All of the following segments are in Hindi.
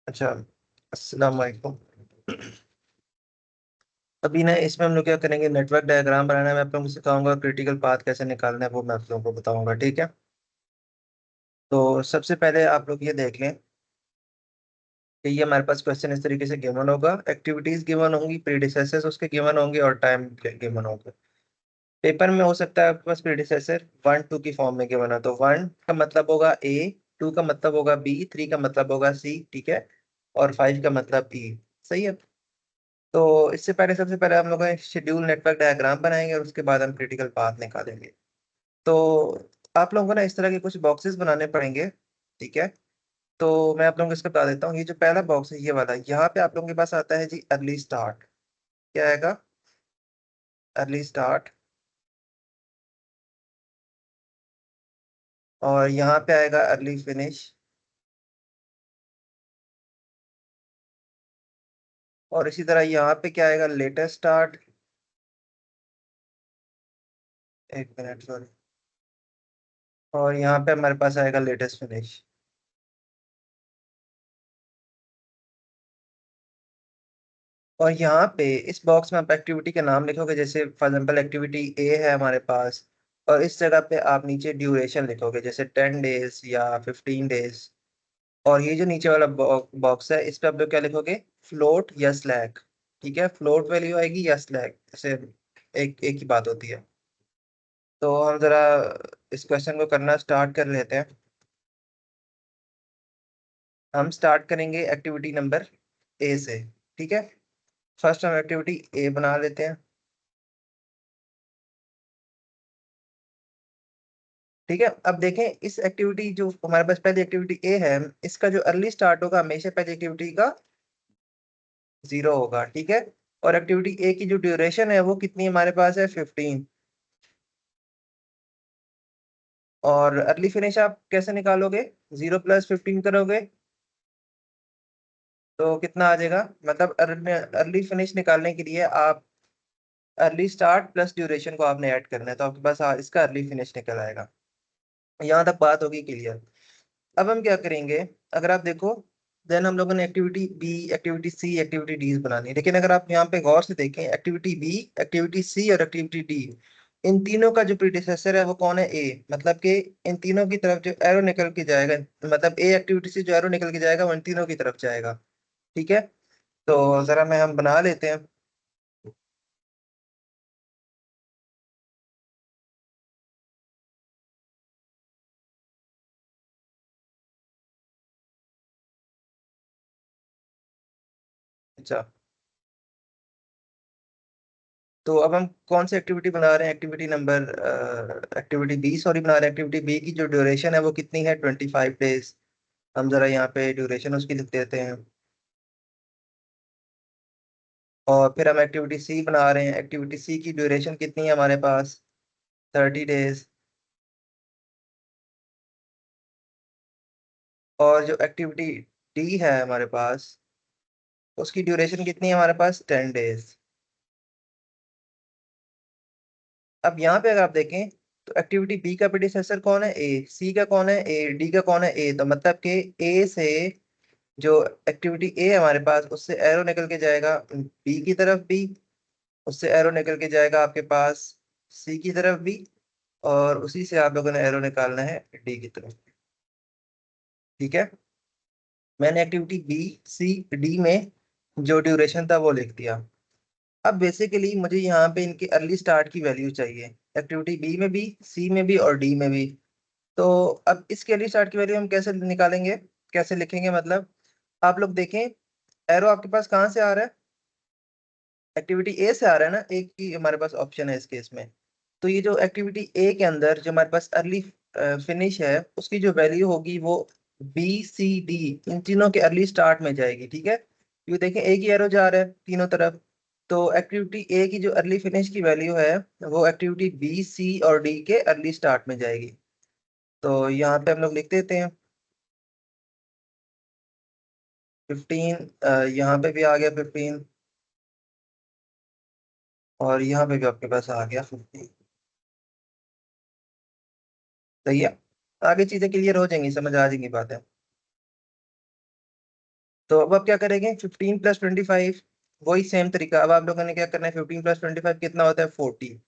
अच्छा, अस्सलाम वालेकुम। अभी ना इसमें हम लोग क्या करेंगे, नेटवर्क डायग्राम बनाना है। मैं आप लोगों को सिखाऊंगा, क्रिटिकल पाथ कैसे निकालना है वो मैं आप लोगों को बताऊंगा, ठीक है। तो सबसे पहले आप लोग ये देख लें कि ये हमारे पास क्वेश्चन इस तरीके से गिवन होगा। एक्टिविटीज गिवन होंगी, प्रीडिसेसर्स उसके गिवन होंगे और टाइम गिवन होगा। पेपर में हो सकता है आपके पास प्रीडिसेसर 1 2 की फॉर्म में गिवन है, तो 1 का मतलब होगा ए, 2 का मतलब होगा बी, 3 का मतलब होगा सी, ठीक है, और 5 का मतलब ई। सही है। तो इससे पहले सबसे पहले हम लोग शेड्यूल नेटवर्क डायग्राम बनाएंगे और उसके बाद हम क्रिटिकल पाथ निकालेंगे। तो आप लोगों को ना इस तरह के कुछ बॉक्सेस बनाने पड़ेंगे, ठीक है। तो मैं आप लोगों को इसका बता देता हूँ। ये जो पहला बॉक्स है ये वाला, यहाँ पे आप लोगों के पास आता है जी अर्ली स्टार्ट। क्या आएगा? Early start. और यहाँ पे आएगा अर्ली फिनिश। और इसी तरह यहाँ पे क्या आएगा? Latest start. एक मिनट, सॉरी। और यहाँ पे हमारे पास आएगा लेटेस्ट फिनिश। और यहाँ पे इस बॉक्स में आप एक्टिविटी का नाम लिखोगे, जैसे फॉर एग्जाम्पल एक्टिविटी ए है हमारे पास। और इस जगह पे आप नीचे ड्यूरेशन लिखोगे, जैसे 10 डेज या 15 डेज। और ये जो नीचे वाला बॉक्स है, इस पे आप लोग क्या लिखोगे? फ्लोट या स्लैग। ठीक है, फ्लोट वैल्यू आएगी या स्लैग, जैसे एक एक ही बात होती है। तो हम जरा इस क्वेश्चन को करना स्टार्ट कर लेते हैं। हम स्टार्ट करेंगे एक्टिविटी नंबर ए से, ठीक है। फर्स्ट हम एक्टिविटी ए बना लेते हैं, ठीक है। अब देखें, इस एक्टिविटी जो हमारे पास पहली एक्टिविटी ए है, इसका जो अर्ली स्टार्ट होगा हमेशा पहली एक्टिविटी का 0 होगा, ठीक है। और एक्टिविटी ए की जो ड्यूरेशन है वो कितनी हमारे पास है? 15। और अर्ली फिनिश आप कैसे निकालोगे? 0 + 15 करोगे तो कितना आ जाएगा? मतलब अर्ली फिनिश निकालने के लिए आप अर्ली स्टार्ट प्लस ड्यूरेशन को आपने ऐड करना है, तो आपके पास इसका अर्ली फिनिश निकल आएगा। यहाँ तक बात होगी क्लियर। अब हम क्या करेंगे, अगर आप देखो, देन हम लोगों ने एक्टिविटी बी, एक्टिविटी सी, एक्टिविटी डी बनानी है। लेकिन अगर आप यहाँ पे गौर से देखें, एक्टिविटी बी, एक्टिविटी सी और एक्टिविटी डी, इन तीनों का जो प्रीडिसेसर है वो कौन है? ए। मतलब कि इन तीनों की तरफ जो एरो निकल के जाएगा, मतलब ए एक्टिविटी से जो एरो निकल के जाएगा वो इन तीनों की तरफ जाएगा, ठीक है। तो जरा मैं हम बना लेते हैं। अच्छा, तो अब हम कौन सी एक्टिविटी बना रहे हैं? एक्टिविटी बी, सॉरी, बना रहे हैं। एक्टिविटी बी की जो ड्यूरेशन है वो कितनी है? 25 डेज। हम जरा यहाँ पे ड्यूरेशन उसकी लिख देते हैं। और फिर हम एक्टिविटी सी बना रहे हैं। एक्टिविटी सी की ड्यूरेशन कितनी है हमारे पास? 30 डेज। और जो एक्टिविटी डी है हमारे पास, उसकी ड्यूरेशन कितनी है हमारे पास? 10 डेज। अब यहाँ पे अगर आप देखें, तो एक्टिविटी बी का प्रेडिसेसर कौन है? ए। सी का कौन है? ए। डी का कौन है? ए। तो मतलब कि ए से जो एक्टिविटी ए है हमारे पास, उससे एरो निकल के जाएगा बी की तरफ भी, उससे एरो निकल के जाएगा आपके पास सी की तरफ भी, और उसी से आप लोगों ने एरो निकालना है डी की तरफ, ठीक है। मैंने एक्टिविटी बी, सी, डी में जो ड्यूरेशन था वो लिख दिया। अब बेसिकली मुझे यहाँ पे इनकी अर्ली स्टार्ट की वैल्यू चाहिए, एक्टिविटी बी में भी, सी में भी और डी में भी। तो अब इसकी अर्ली स्टार्ट की वैल्यू हम कैसे निकालेंगे, कैसे लिखेंगे मतलब? आप लोग देखें, एरो आपके पास कहाँ से आ रहा है? एक्टिविटी ए से आ रहा है ना, एक ही हमारे पास ऑप्शन है इस केस में। तो ये जो एक्टिविटी ए के अंदर जो हमारे पास अर्ली फिनिश है, उसकी जो वैल्यू होगी वो बी, सी, डी, इन तीनों के अर्ली स्टार्ट में जाएगी, ठीक है। ये देखें, एक ही एरो जा रहा है तीनों तरफ। तो एक्टिविटी ए की जो अर्ली फिनिश की वैल्यू है वो एक्टिविटी बी, सी और डी के अर्ली स्टार्ट में जाएगी। तो यहाँ पे हम लोग लिख देते हैं 15। यहाँ पे भी आ गया 15, और यहाँ पे भी आपके पास आ गया 15। सही है। आगे चीजें क्लियर हो जाएंगी, समझ आ जाएंगी बातें। तो अब आप क्या करेंगे, 15 + 25, वही सेम तरीका। अब आप लोगों ने क्या करना है, 15 + 25 कितना होता है, 40,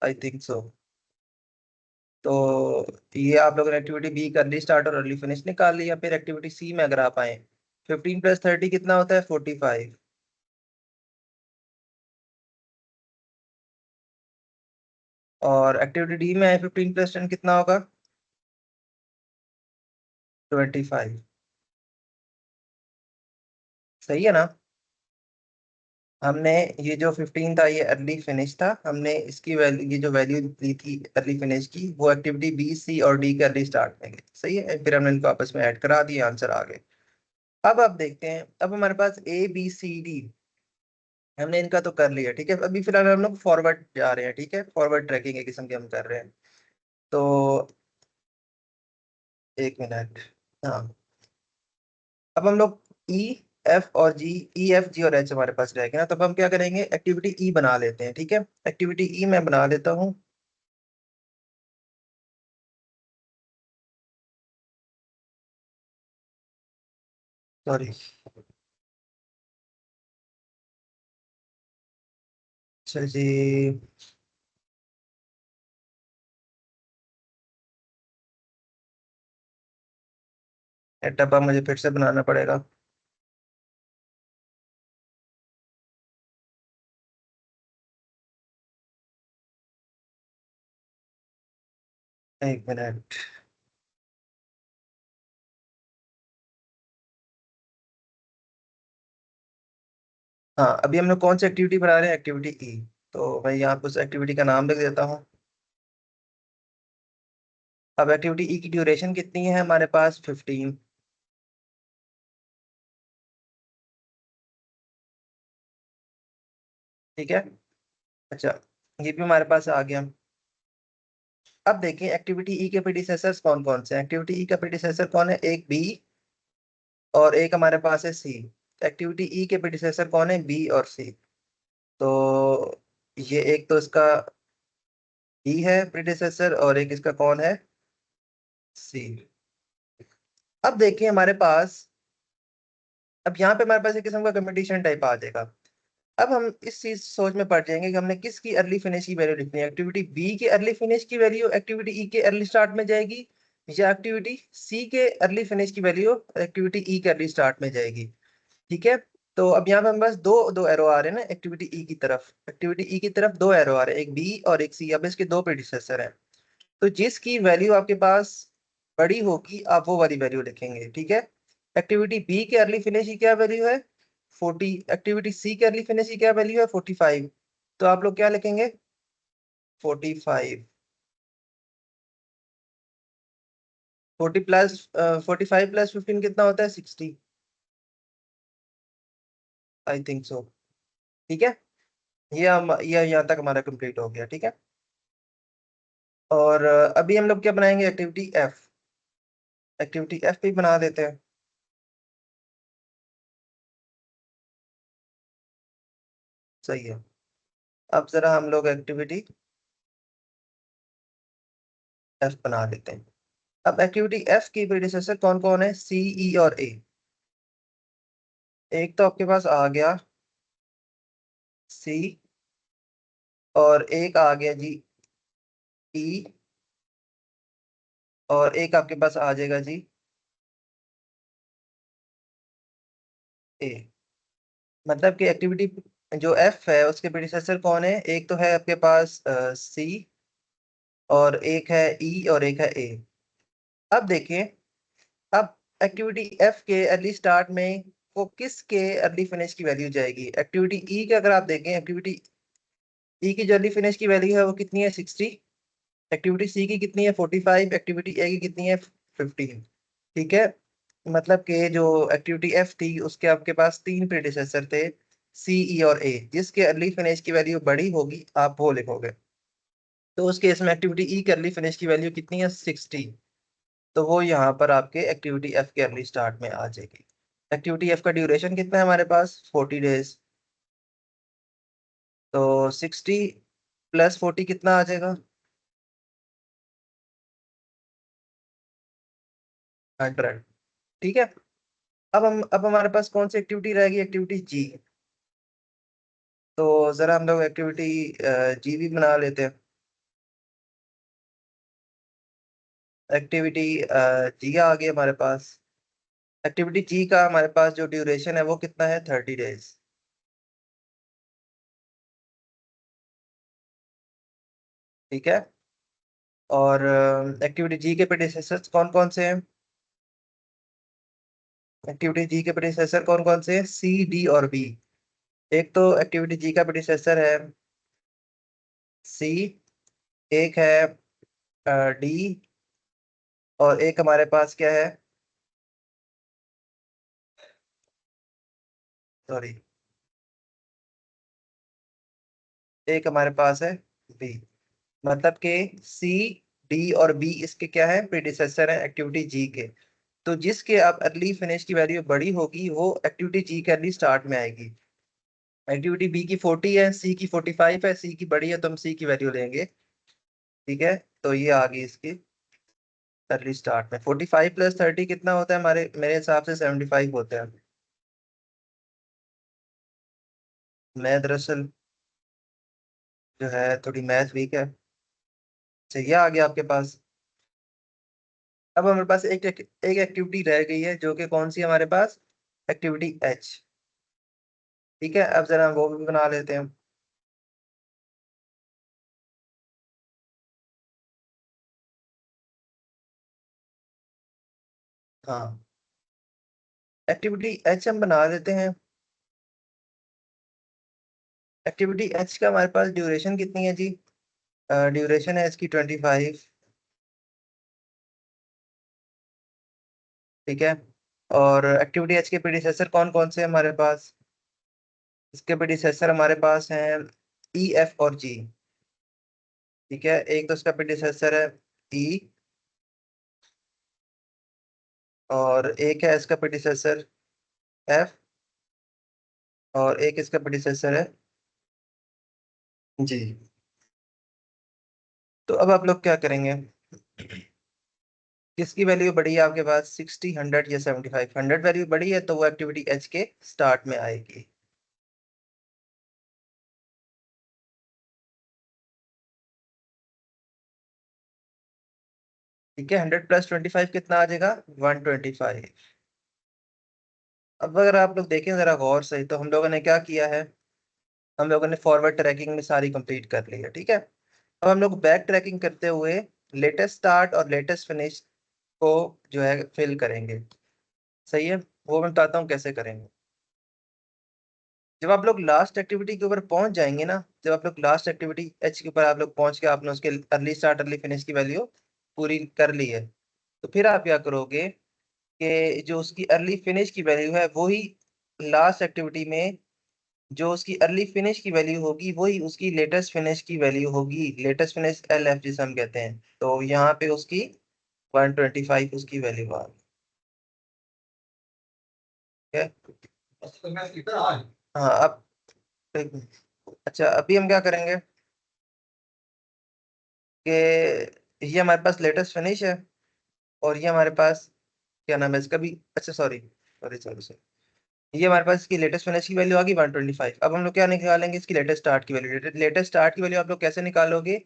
आई थिंक सो। तो ये आप लोगों ने एक्टिविटी बी कर ली स्टार्ट और अर्ली फिनिश निकाल ली। या फिर एक्टिविटी सी में अगर आप आए, 15 + 30 कितना होता है, 45। और एक्टिविटी डी में आए, 15 + 10 कितना होगा, 25। सही है ना। हमने ये जो 15 था ये अर्ली फिनिश था, हमने इसकी वैल्यू, ये जो वैल्यू ली थी अर्ली फिनिश की, वो एक्टिविटी बी सी और डी के अर्ली स्टार्ट में गई। सही है, फिर हमने इनको आपस में ऐड करा दिया, आंसर आ गए। अब आप देखते हैं, अब हमारे पास ए बी सी डी, हमने इनका तो कर लिया, ठीक है। अभी फिलहाल हम लोग फॉरवर्ड जा रहे हैं, ठीक है, फॉरवर्ड ट्रैकिंग एक किस्म की हम कर रहे हैं। तो एक मिनट, हाँ। अब हम लोग ई एफ और जी, ई एफ जी और एच हमारे पास रहेगा ना, तो अब हम क्या करेंगे, एक्टिविटी ई बना लेते हैं, ठीक है। एक्टिविटी ई मैं बना लेता हूँ। सॉरी, अच्छा जी। ये डब्बा मुझे फिर से बनाना पड़ेगा। एक मिनट। हाँ, अभी हम लोग कौन सी एक्टिविटी बना रहे हैं, एक्टिविटी ई। तो मैं यहाँ पर उस एक्टिविटी का नाम लिख देता हूँ। अब एक्टिविटी ई की ड्यूरेशन कितनी है हमारे पास, 15। ठीक है। अच्छा, ये भी हमारे पास आ गया। अब देखिए एक्टिविटी ई के प्रीडिसेसर्स कौन कौन से हैं। एक्टिविटी ई का प्रीडिसेसर कौन है, एक बी और एक हमारे पास है सी। एक्टिविटी ई के प्रीडिसेसर कौन है, बी और सी। तो ये एक तो इसका ई है प्रीडिसेसर, और एक इसका कौन है, सी। अब देखिए हमारे पास, अब यहाँ पे हमारे पास एक किस्म का कंपटीशन टाइप आ जाएगा। अब हम इस चीज सोच में पड़ जाएंगे कि हमने किसकी अर्ली फिनिश की वैल्यू लिखनी है, एक्टिविटी बी के अर्ली फिनिश की वैल्यू एक्टिविटी ई के अर्ली स्टार्ट में जाएगी, या एक्टिविटी सी के अर्ली फिनिश की वैल्यू एक्टिविटी ई के अर्ली स्टार्ट में जाएगी। ठीक है। तो अब यहाँ पे हमारे पास दो दो एरो आ रहे हैं ना, एक्टिविटी ई की तरफ, एक्टिविटी ई की तरफ दो एरो आ रहे हैं, एक बी और एक सी। अब इसके दो प्रेडिसेसर हैं, तो जिसकी वैल्यू आपके पास बड़ी होगी आप वो वाली वैल्यू लिखेंगे, ठीक है। एक्टिविटी बी के अर्ली फिनिश की क्या वैल्यू है, 40। एक्टिविटी सी के अर्ली फिनिश की क्या वैल्यू है, 45। तो आप लोग क्या लिखेंगे, 45। 45 + 15 कितना होता है, 60, आई थिंक सो। ठीक है। ये यहाँ तक हमारा कंप्लीट हो गया, ठीक है। और अभी हम लोग क्या बनाएंगे, एक्टिविटी एफ। एक्टिविटी एफ भी बना देते हैं। सही है। अब जरा हम लोग एक्टिविटी एफ बना लेते हैं। अब एक्टिविटी एफ की प्रेडिसेसर कौन कौन है, सी ई और ए। एक तो आपके पास आ गया सी, और एक आ गया जी ई, और एक आपके पास आ जाएगा जी ए। मतलब कि एक्टिविटी जो एफ है उसके प्रेडिसेसर कौन है, एक तो है आपके पास सी, और एक है ई, और एक है ए। अब देखिए, अब एक्टिविटी एफ के अर्ली स्टार्ट में वो किसके अर्ली फिनिश की वैल्यू जाएगी, एक्टिविटी ई के अगर आप देखें, एक्टिविटी ई की जो अर्ली फिनिश की वैल्यू है वो कितनी है, 60। एक्टिविटी सी की कितनी है, 45। एक्टिविटी ए की कितनी है, 15। ठीक है। मतलब कि जो एक्टिविटी एफ थी उसके आपके पास तीन प्रेडिसेसर थे, सी ई और ए, जिसके अर्ली फिनिश की वैल्यू बड़ी होगी आप वो लिखोगे। तो उस केस में एक्टिविटी ई के अर्ली फिनिश की वैल्यू कितनी है, 60। तो वो यहाँ पर आपके एक्टिविटी एफ के अर्ली स्टार्ट में आ जाएगी। एक्टिविटी एफ का ड्यूरेशन कितना है हमारे पास, 40 डेज। तो 60 + 40 कितना आ जाएगा, 100। ठीक है। अब हमारे पास कौन सी एक्टिविटी रहेगी, एक्टिविटी जी। तो जरा हम लोग एक्टिविटी जी भी बना लेते हैं। एक्टिविटी जी आ गई हमारे पास। एक्टिविटी जी का हमारे पास जो ड्यूरेशन है वो कितना है, 30 डेज। ठीक है। और एक्टिविटी जी के प्रेडिसेसर्स कौन कौन से हैं? एक्टिविटी जी के प्रेडिसेसर कौन कौन से हैं, सी डी और बी। एक तो एक्टिविटी जी का प्रेडिसेसर है सी, एक है डी, और एक हमारे पास क्या है, सॉरी, एक हमारे पास है बी। मतलब कि सी, डी और बी इसके क्या है, प्रीडिसेसर है एक्टिविटी जी के। तो जिसके अब अर्ली फिनिश की वैल्यू बड़ी होगी वो एक्टिविटी जी के अर्ली स्टार्ट में आएगी। एक्टिविटी बी की 40 है, सी की 45 है, सी की बड़ी है तो हम सी की वैल्यू लेंगे। ठीक है। तो ये आ गई इसकी अर्ली स्टार्ट में। 45 प्लस 30 कितना होता है, हमारे मेरे हिसाब से 75 होता है। मैं दरअसल जो है थोड़ी मैथ वीक है। चाहिए आ गया आपके पास। अब हमारे पास एक एक्टिविटी रह गई है जो कि कौन सी है हमारे पास, एक्टिविटी एच। ठीक है, अब जरा हम वो भी बना लेते हैं। हाँ, एक्टिविटी एच हम बना देते हैं। एक्टिविटी एच का हमारे पास ड्यूरेशन कितनी है जी, ड्यूरेशन है इसकी 25। ठीक है। और एक्टिविटी एच के प्रीडिसेसर कौन कौन से हैं हमारे पास, इसके प्रीडिसेसर हमारे पास हैं ई, एफ और जी। ठीक है, एक तो इसका प्रीडिसेसर है ई, और एक है इसका प्रीडिसेसर एफ, और एक इसका प्रीडिसेसर है जी। तो अब आप लोग क्या करेंगे, किसकी वैल्यू बड़ी है आपके पास, 60, 100 या 75? 100 वैल्यू बड़ी है तो वो एक्टिविटी एच के स्टार्ट में आएगी। ठीक है, 100 प्लस 25 कितना आ जाएगा, 125। अब अगर आप लोग देखें जरा गौर से तो हम लोगों ने क्या किया है, हम लोगों ने फॉरवर्ड ट्रैकिंग में सारी कंप्लीट कर ली है। ठीक है। अब हम लोग बैक ट्रैकिंग करते हुए लेटेस्ट स्टार्ट और लेटेस्ट फिनिश को जो है फिल करेंगे। सही है, वो मैं बताता हूँ कैसे करेंगे। जब आप लोग लास्ट एक्टिविटी के ऊपर पहुंच जाएंगे ना, जब आप लोग लास्ट एक्टिविटी एच के ऊपर आप लोग पहुंच के आपने उसके अर्ली स्टार्ट अर्ली फिनिश की वैल्यू पूरी कर ली है, तो फिर आप क्या करोगे कि जो उसकी अर्ली फिनिश की वैल्यू है वही लास्ट एक्टिविटी में, जो उसकी अर्ली फिनिश की वैल्यू होगी वही उसकी लेटेस्ट फिनिश की वैल्यू होगी। लेटेस्ट फिनिश एल एफ जिसे हम कहते हैं, तो यहाँ पे उसकी 125 उसकी वैल्यू आ गई। ठीक है। हाँ अब एक मिनट। अच्छा, अभी हम क्या करेंगे कि ये हमारे पास लेटेस्ट फिनिश है, और ये हमारे पास क्या नाम है इसका भी, अच्छा सॉरी सॉरी सॉरी सॉरी, ये हमारे पास इसकी लेटेस्ट फिनिश की वैल्यू आ गई 125। अब हम लोग क्या निकालेंगे, इसकी लेटेस्ट स्टार्ट की वैल्यू। लेटेस्ट स्टार्ट की वैल्यू आप लोग कैसे निकालोगे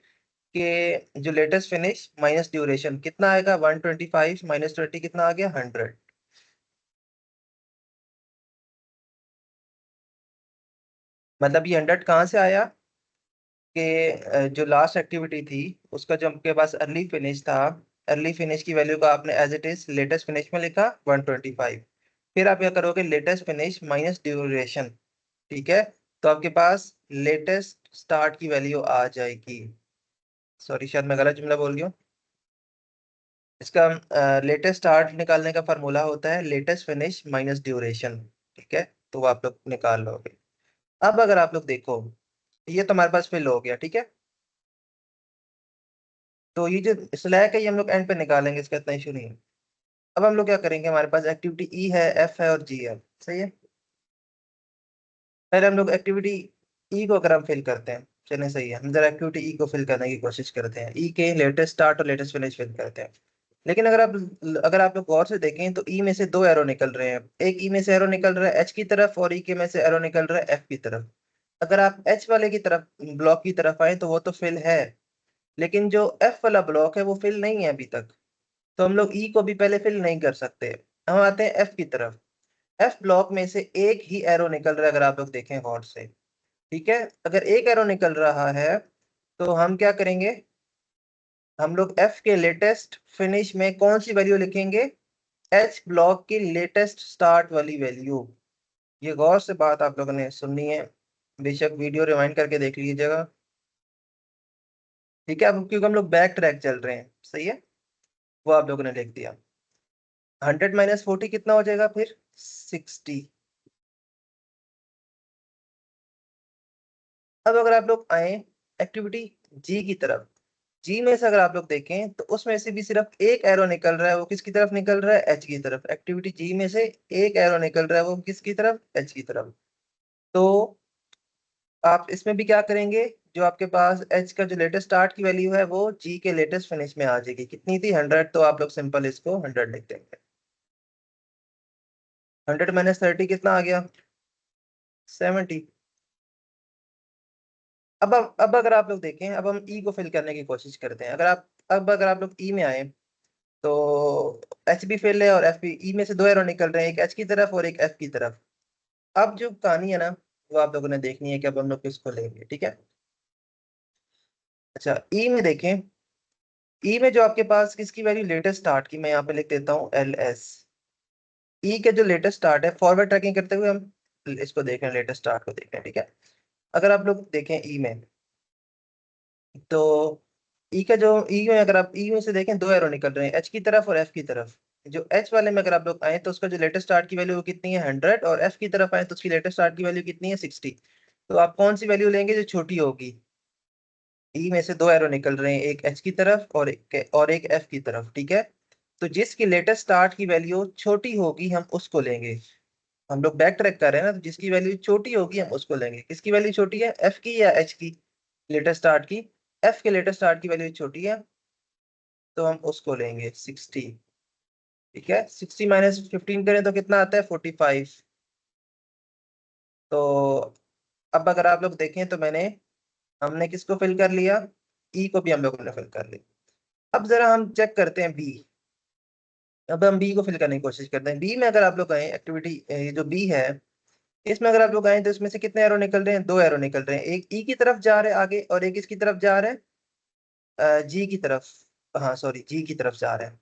कि जो लेटेस्ट फिनिश माइनस ड्यूरेशन कितना आएगा, 125 माइनस 20 कितना आ गया, 100। मतलब ये 100 कहाँ से आया कि जो लास्ट एक्टिविटी थी उसका जो आपके पास अर्ली फिनिश था, अर्ली फिनिश की वैल्यू का आपने as it is latest finish में लिखा 125। फिर आप क्या करोगे, लेटेस्ट फिनिश माइनस ड्यूरेशन। ठीक है। तो आपके पास लेटेस्ट स्टार्ट की वैल्यू आ जाएगी। सॉरी, शायद मैं गलत जुमला बोल गया हूँ। इसका लेटेस्ट स्टार्ट निकालने का फार्मूला होता है लेटेस्ट फिनिश माइनस ड्यूरेशन। ठीक है, तो वो आप लोग निकाल लोगे। अब अगर आप लोग देखो, ये तो हमारे पास फिल हो गया। ठीक है। तो ये जो स्लैक है ये हम लोग एंड पे निकालेंगे, इसका इतना इशू नहीं है। अब हम लोग क्या करेंगे, हमारे पास एक्टिविटी ई है, एफ है और जी है। सही है। पहले हम लोग एक्टिविटी ई को अगर हम फिल करते हैं, चलिए सही है, हम जरा एक्टिविटी ई को फिल करने की कोशिश करते हैं। ई के लेटेस्ट स्टार्ट और लेटेस्ट फिनिश फिल करते हैं। लेकिन अगर आप लोग गौर से देखें तो ई में से दो एरो निकल रहे हैं, एक ई में से एरो निकल रहा है एच की तरफ और ई के में से एरो निकल रहा है एफ की तरफ। अगर आप एच वाले की तरफ ब्लॉक की तरफ आए तो वो तो फिल है, लेकिन जो एफ वाला ब्लॉक है वो फिल नहीं है अभी तक। तो हम लोग ई को भी पहले फिल नहीं कर सकते। हम आते हैं एफ की तरफ। एफ ब्लॉक में से एक ही एरो निकल रहा है, अगर आप लोग देखें गौर से। ठीक है, अगर एक एरो निकल रहा है तो हम क्या करेंगे, हम लोग एफ के लेटेस्ट फिनिश में कौन सी वैल्यू लिखेंगे, एच ब्लॉक की लेटेस्ट स्टार्ट वाली वैल्यू। ये गौर से बात आप लोगों ने सुननी है, बेशक वीडियो रिवाइंड करके देख लीजिएगा। ठीक है, अब क्योंकि हम लोग बैक ट्रैक चल रहे हैं, सही है, वो आप लोगों ने लिख दिया। 100 - 40 कितना हो जाएगा फिर, 60। अब अगर आप लोग आए एक्टिविटी जी की तरफ, जी में से अगर आप लोग देखें तो उसमें से भी सिर्फ एक एरो निकल रहा है, वो किसकी तरफ निकल रहा है, एच की तरफ। एक्टिविटी जी में से एक एरो निकल रहा है, वो किसकी तरफ, एच की तरफ। तो आप इसमें भी क्या करेंगे, जो आपके पास एच का जो लेटेस्ट स्टार्ट की वैल्यू है वो जी के लेटेस्ट फिनिश में आ जाएगी। कितनी थी, 100, तो आप लोग सिंपल इसको 100 लिख देंगे। 100 - 30 कितना आ गया, 70। अब अगर आप लोग देखें, अब हम ई को फिल करने की कोशिश करते हैं। अगर आप लोग ई में आए तो एच भी फिल है और एफ भी। ई में से दो एरो निकल रहे हैं, एक एच की तरफ और एक एफ की तरफ। अब जो कहानी है ना, वो आप लोगों ने देखनी है कि अब हम लोग किसको लेंगे। ठीक है, अच्छा ई में देखें। ई में जो आपके पास किसकी वैल्यू लेटेस्ट स्टार्ट की, मैं यहाँ पे लिख देता हूँ एल एस। ई के जो लेटेस्ट स्टार्ट है, फॉरवर्ड ट्रैकिंग करते हुए हम इसको देख रहे हैं, लेटेस्ट स्टार्ट को देख रहे हैं। ठीक है, अगर आप लोग देखें ई में, तो ई का जो ई में अगर आप ई में से देखें, दो एरो निकल रहे हैं, एच की तरफ और एफ की तरफ। जो एच वाले में अगर आप लोग आए तो उसका जो लेटेस्ट स्टार्ट की वैल्यू वो कितनी है, 100, और एफ की तरफ आए तो उसकी लेटेस्ट स्टार्ट की वैल्यू कितनी है, 60। तो आप कौन सी वैल्यू लेंगे, जो छोटी होगी। ई में से दो एरो निकल रहे हैं, एक एच की तरफ और एक एफ की तरफ। ठीक है, तो जिसकी लेटेस्ट स्टार्ट की वैल्यू छोटी होगी हम उसको लेंगे। हम लोग बैक ट्रैक कर रहे हैं ना, तो जिसकी वैल्यू छोटी होगी हम उसको लेंगे। किसकी वैल्यू छोटी है, एफ की या एच की लेटेस्ट स्टार्ट की। एफ के लेटेस्ट स्टार्ट की वैल्यू छोटी है, तो हम उसको लेंगे 60। ठीक है, 60 - 15 करें तो कितना आता है, 45। तो अब अगर आप लोग देखें तो हमने किसको फिल कर लिया, ई को भी हम लोगों ने फिल कर लिया। अब जरा हम चेक करते हैं बी। अब हम बी को फिल करने की कोशिश करते हैं। बी में अगर आप लोग आए एक्टिविटी, ये जो बी है, इसमें अगर आप लोग आए तो इसमें से कितने एरो निकल रहे हैं, दो एरो निकल रहे हैं। एक ई की तरफ जा रहे हैं आगे और एक इसकी तरफ जा रहे हैं, जी की तरफ। हाँ सॉरी, जी की तरफ जा रहे हैं।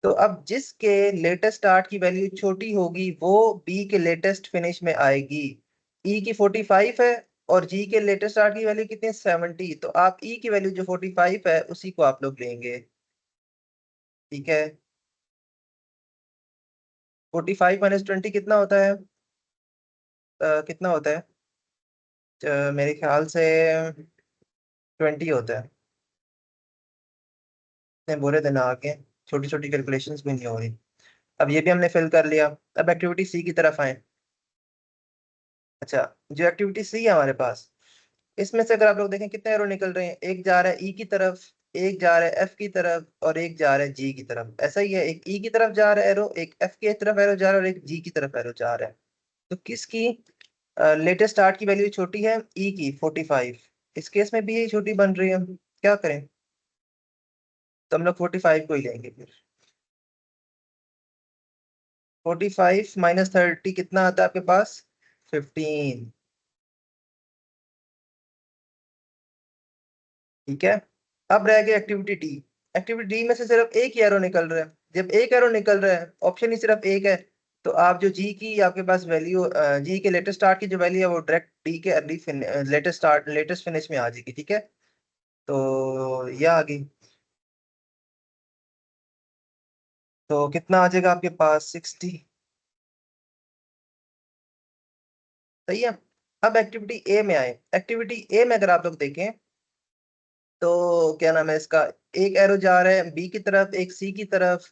तो अब जिसके लेटेस्ट स्टार्ट की वैल्यू छोटी होगी वो बी के लेटेस्ट फिनिश में आएगी। ई की 45 है और जी के लेटेस्ट स्टार्ट की वैल्यू कितनी है, 70। तो आप ई की वैल्यू जो 45 है उसी को आप लोग लेंगे। ठीक है, 45 - 20 कितना होता है, कितना होता है, मेरे ख्याल से 20 होता है। इतने बुरे दिन आ गए, छोटी छोटी कैलकुलेशंस भी नहीं हो रही। अब ये भी हमने फिल कर लिया। अब एक्टिविटी सी की तरफ आए। अच्छा, जो एक्टिविटी सी है हमारे पास, इसमें से अगर आप लोग देखें कितने एरो निकल रहे हैं, एक जा रहा है ई की तरफ, एक जा रहा है एफ की तरफ और एक जा रहा है जी की तरफ। ऐसा ही है, एक ई की तरफ जा रहा है एरो, एक एफ की तरफ एरो जा रहा है और एक जी की तरफ एरो जा रहा है। तो किसकी लेटेस्ट स्टार्ट की वैल्यू छोटी है, ई की 45। इस केस में भी ये छोटी बन रही है, क्या करें, तो हम लोग 45 को ही लेंगे फिर। 45 - 30 कितना आता है आपके पास, 15। ठीक है, अब रह गया एक्टिविटी डी। एक्टिविटी डी में से सिर्फ एक ही एरो निकल रहा है। जब एक एरो निकल रहा है, ऑप्शन ही सिर्फ एक है, तो आप जो जी की आपके पास वैल्यू, जी के लेटेस्ट स्टार्ट की जो वैल्यू है वो डायरेक्ट डी के अर्ली लेटेस्ट फिनिश में आ जाएगी। ठीक है, तो यह आ गई। तो कितना आ जाएगा आपके पास, 60। सही है, अब एक्टिविटी ए में आए। एक्टिविटी ए में अगर आप लोग देखें तो क्या नाम है इसका, एक एरो जा रहा है बी की तरफ, एक सी की तरफ,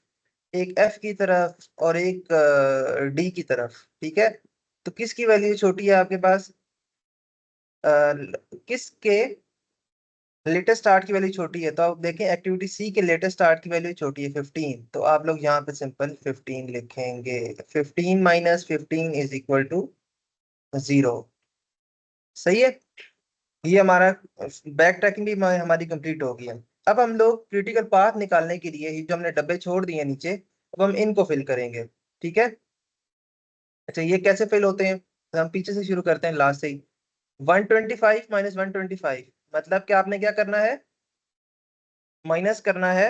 एक एफ की तरफ और एक डी की तरफ। ठीक है, तो किसकी वैल्यू छोटी है आपके पास, किसके लेटेस्ट स्टार्ट की वैल्यू छोटी है, तो आप देखें एक्टिविटी सी के लेटेस्ट स्टार्ट की वैल्यू छोटी है 15, तो आप लोग यहाँ पे सिंपल 15 लिखेंगे। 15 माइनस 15 इज इक्वल टू 0। सही है। ये हमारा बैक ट्रैकिंग भी हमारी कंप्लीट हो गई है। अब हम लोग क्रिटिकल पाथ निकालने के लिए जो हमने डब्बे छोड़ दिए नीचे, अब हम इनको फिल करेंगे। ठीक है। अच्छा, ये कैसे फिल होते हैं? तो हम पीछे से शुरू करते हैं, लास्ट से ही। 125 माइनस 125 मतलब कि आपने क्या करना है? माइनस करना है।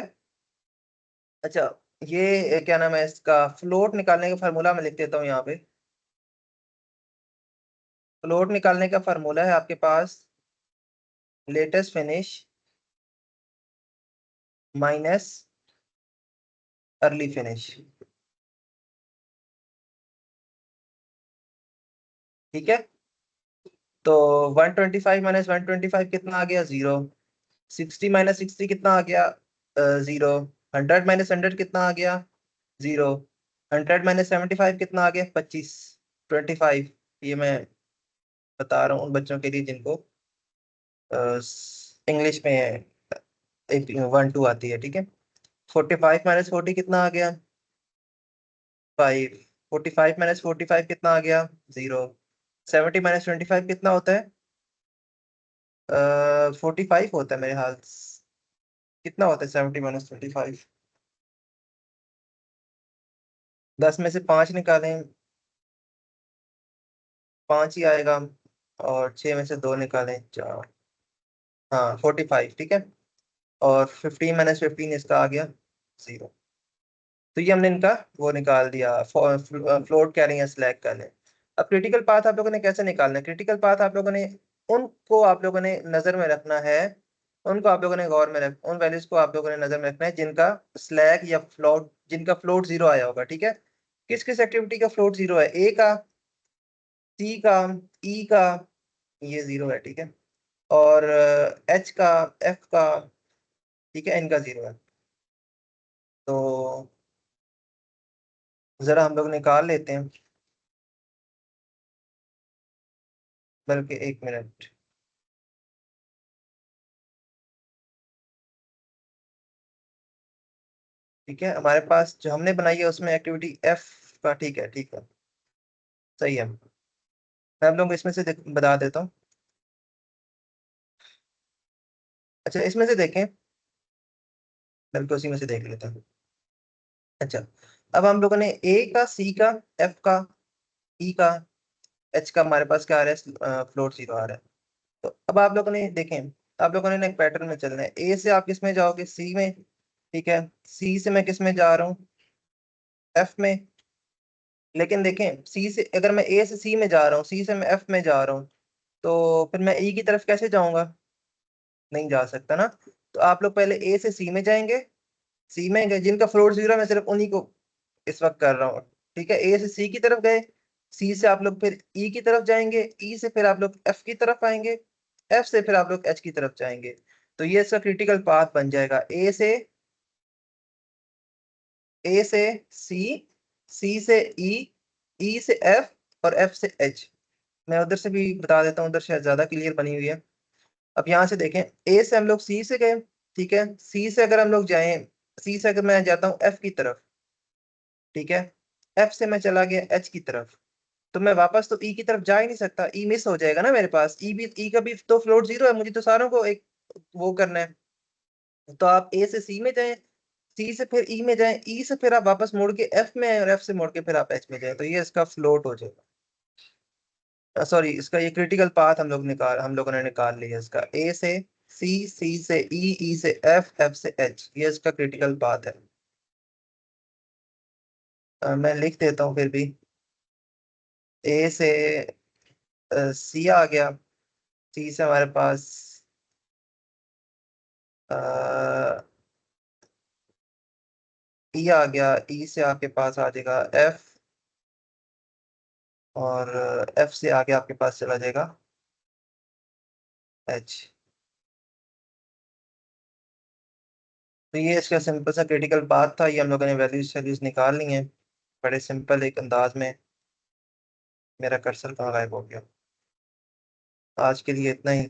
अच्छा, ये क्या नाम है इसका, फ्लोट निकालने का फार्मूला मैं लिख देता हूँ यहाँ पे। फ्लोट निकालने का फार्मूला है आपके पास, latest finish minus early finish. ठीक है। तो 125 माइनस 125 कितना आ गया? 0। 60 माइनस 60 कितना आ गया? 0। 100 माइनस 100 कितना आ गया? 0। 100 माइनस 75 कितना आ गया? 25। 25। ये मैं बता रहा हूँ उन बच्चों के लिए जिनको इंग्लिश में एक 1 2 आती है। ठीक है। 45 माइनस 40 कितना आ गया? 5। 45 माइनस 45 कितना आ गया? 0। 70 माइनस 25 कितना होता है? 45 होता है मेरे हाल। कितना होता है 70 माइनस 25? 10 में से 5 निकालें, 5 ही आएगा। और 6 में से 2 निकालें, 4। हाँ, 45। ठीक है। और 15 माइनस 15 इसका आ गया 0। तो ये हमने इनका वो निकाल दिया, फ्लोट कह रही है स्लैग कह रहे हैं। अब क्रिटिकल पाथ आप लोगों ने कैसे निकालना है? क्रिटिकल पाथ आप लोगों ने उनको आप लोगों ने नजर में रखना है। उनको आप लोगों ने गौर में रख उन वैल्यूज को आप लोगों ने नजर में रखना है जिनका स्लैग या फ्लोट, जिनका फ्लोट 0 आया होगा। ठीक है। किस किस एक्टिविटी का फ्लोट 0 है? ए का, सी का, ई का, ये 0 है। ठीक है। और एच का, एफ का, ठीक है, इनका 0 है। तो जरा हम लोग निकाल लेते हैं, बल्कि 1 मिनट। ठीक है, हमारे पास जो हमने बनाई है उसमें एक्टिविटी एफ का। ठीक है, ठीक है, सही है। मैं आप लोगों को इसमें से बता देता हूँ। अच्छा, इसमें से देखें, बल्कि उसी में से देख लेते हैं। अच्छा, अब हम लोगों ने ए का, सी का, एफ का, ई का, एच का हमारे पास क्या आ रहा है? फ्लोट 0 आ रहा है। तो अब आप लोगों ने देखें, आप लोगों ने ना एक पैटर्न में चलना है। ए से आप किस में जाओगे? सी में। ठीक है। सी से मैं किस में जा रहा हूँ? एफ में। लेकिन देखें, सी से अगर मैं ए से सी में जा रहा हूँ, सी से मैं एफ में जा रहा हूँ, तो फिर मैं ई की तरफ कैसे जाऊंगा? नहीं जा सकता ना। तो आप लोग पहले ए से सी में जाएंगे। सी में गए, जिनका फ्लोट 0 है, मैं सिर्फ उन्हीं को इस वक्त कर रहा हूँ। ठीक है। ए से सी की तरफ गए, सी से आप लोग फिर ई की तरफ जाएंगे, ई से फिर आप लोग एफ की तरफ आएंगे, एफ से फिर आप लोग एच की तरफ जाएंगे। तो ये इसका क्रिटिकल पाथ बन जाएगा। ए से सी, सी से ई, ई से एफ, और एफ से एच। मैं उधर से भी बता देता हूँ, उधर शायद ज्यादा क्लियर बनी हुई है। अब यहाँ से देखें, ए से हम लोग सी से गए। ठीक है। सी से अगर हम लोग जाएं, सी से अगर मैं जाता हूँ एफ की तरफ, ठीक है, एफ से मैं चला गया एच की तरफ, तो मैं वापस तो ई की तरफ जा ही नहीं सकता, ई मिस हो जाएगा ना मेरे पास। ई भी, ई का भी तो फ्लोट 0 है, मुझे तो सारों को एक वो करना है। तो आप ए से सी में जाएं, सी से फिर ई में जाएं, ई से फिर आप वापस मुड़ के एफ में आए, और एफ से मुड़ के फिर आप एच में जाएं, तो ये इसका फ्लोट हो जाएगा। सॉरी, इसका ये क्रिटिकल पाथ हम लोगों ने निकाल लिया इसका। ए से सी, सी से ई, ई से एफ, एफ से एच, ये इसका क्रिटिकल पाथ है। मैं लिख देता हूँ फिर भी। ए से सी आ गया, सी से हमारे पास ई आ गया, ई से आपके पास आ जाएगा एफ, और एफ से आगे आपके पास चला जाएगा एच। तो ये इसका सिंपल सा क्रिटिकल पाथ था। ये हम लोगों ने वैल्यूज वैल्यूज निकाल ली हैं बड़े सिंपल एक अंदाज में। मेरा कर्सर कहाँ गायब हो गया? आज के लिए इतना ही।